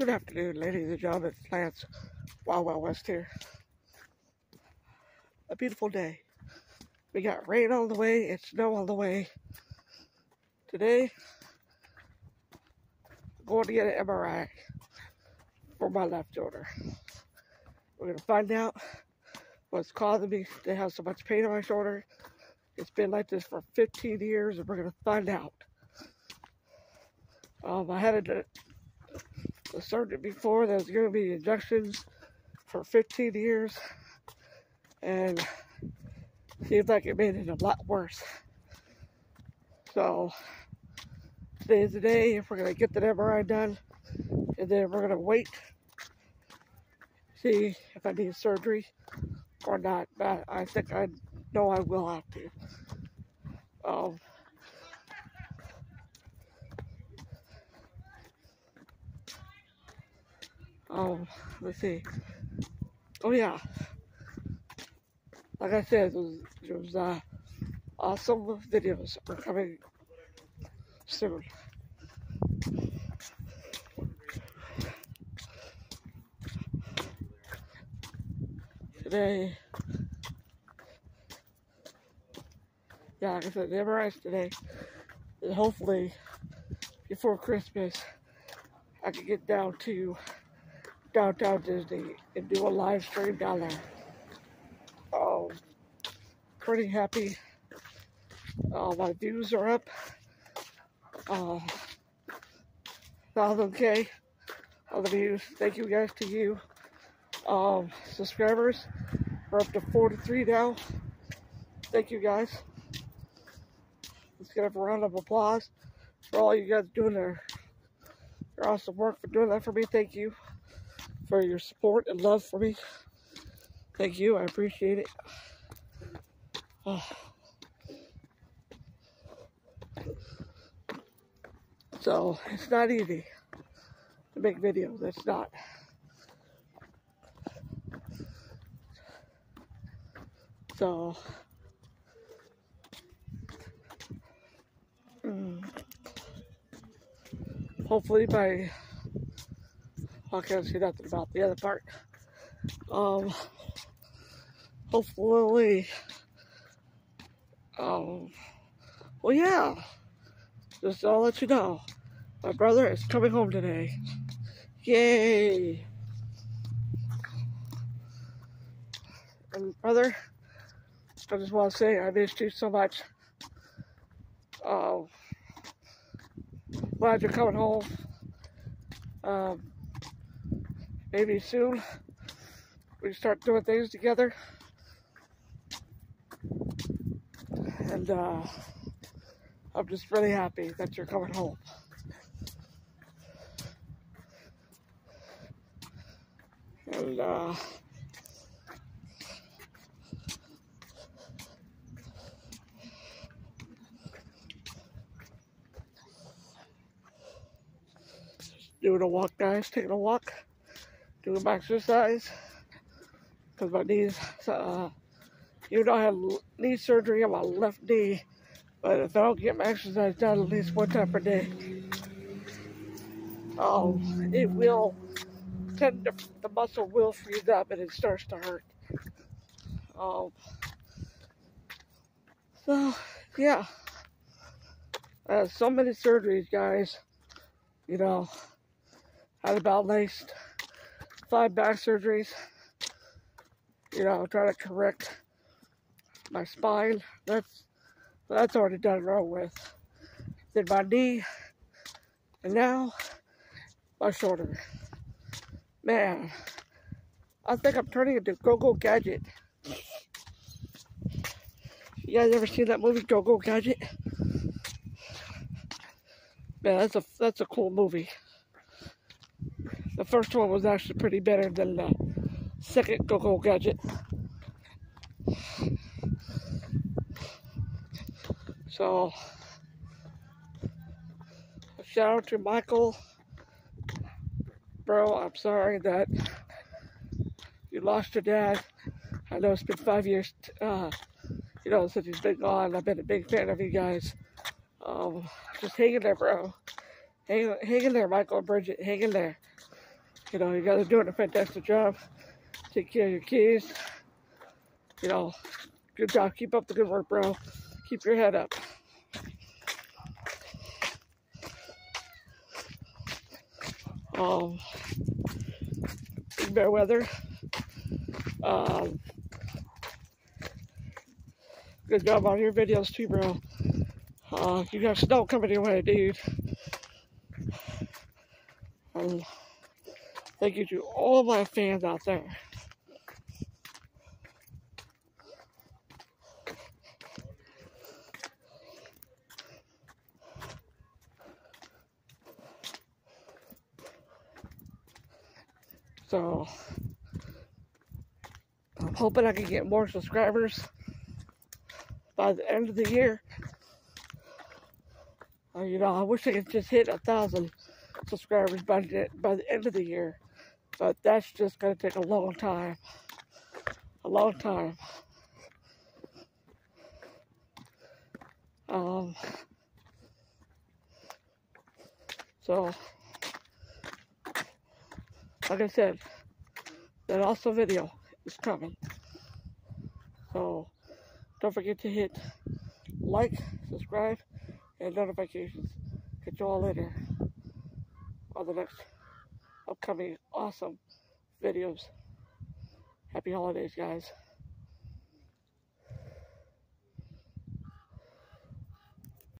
Good afternoon, ladies and gentlemen. It's Lance, Wild Wild West here. A beautiful day. We got rain on the way and snow on the way. Today, I'm going to get an MRI for my left shoulder. We're going to find out what's causing me to have so much pain on my shoulder. It's been like this for 15 years, and we're going to find out. I had a surgery before. There was going to be injections for 15 years, and seems like it made it a lot worse. So today is the day. We're going to get the MRI done, and then we're going to wait, see if I need surgery or not. But I think I know I will have to. Let's see. Oh yeah, like I said, there was awesome videos are coming soon. Today, yeah, like I said, the MRI's today, and hopefully before Christmas, I can get down to downtown Disney and do a live stream down there. Pretty happy. My views are up. 1,000K on the views. Thank you guys to you. Subscribers, we're up to 43 now. Thank you guys. Let's get a round of applause for all you guys doing your awesome work, for doing that for me. Thank you for your support and love for me. Thank you. I appreciate it. So it's not easy to make videos. It's not. So hopefully I can't say nothing about the other part. Hopefully, well, yeah, just I'll let you know, my brother is coming home today. Yay! And brother, I just want to say I missed you so much. Glad you're coming home. Maybe soon we start doing things together. And I'm just really happy that you're coming home. And doing a walk, guys, taking a walk, doing my exercise, because my knees, even though I had knee surgery on my left knee, but if I don't get my exercise done at least one time per day, it will the muscle will freeze up and it starts to hurt. So yeah, I had so many surgeries, guys. You know, I had about at least 5 back surgeries. You know, trying to correct my spine. That's already done wrong with. Then my knee, and now my shoulder. Man, I think I'm turning into Go-Go Gadget. You guys ever seen that movie, Go-Go Gadget? Man, that's a cool movie. The first one was actually pretty better than the second Go-Go Gadget. So, a shout out to Michael. Bro, I'm sorry that you lost your dad. I know it's been 5 years, since he's been gone. I've been a big fan of you guys. Just hang in there, bro. Hang in there, Michael and Bridget. Hang in there. You know, you guys are doing a fantastic job. Take care of your kids. You know, good job. Keep up the good work, bro. Keep your head up. Bear weather. Good job on your videos too, bro. You got snow coming your way, dude. Thank you to all my fans out there. So, I'm hoping I can get more subscribers by the end of the year. You know, I wish I could just hit 1,000 subscribers by the end of the year. But that's just going to take a long time. A long time. So, like I said, that also video is coming. So, don't forget to hit like, subscribe, and notifications. Catch you all later on the next upcoming awesome videos. Happy holidays, guys.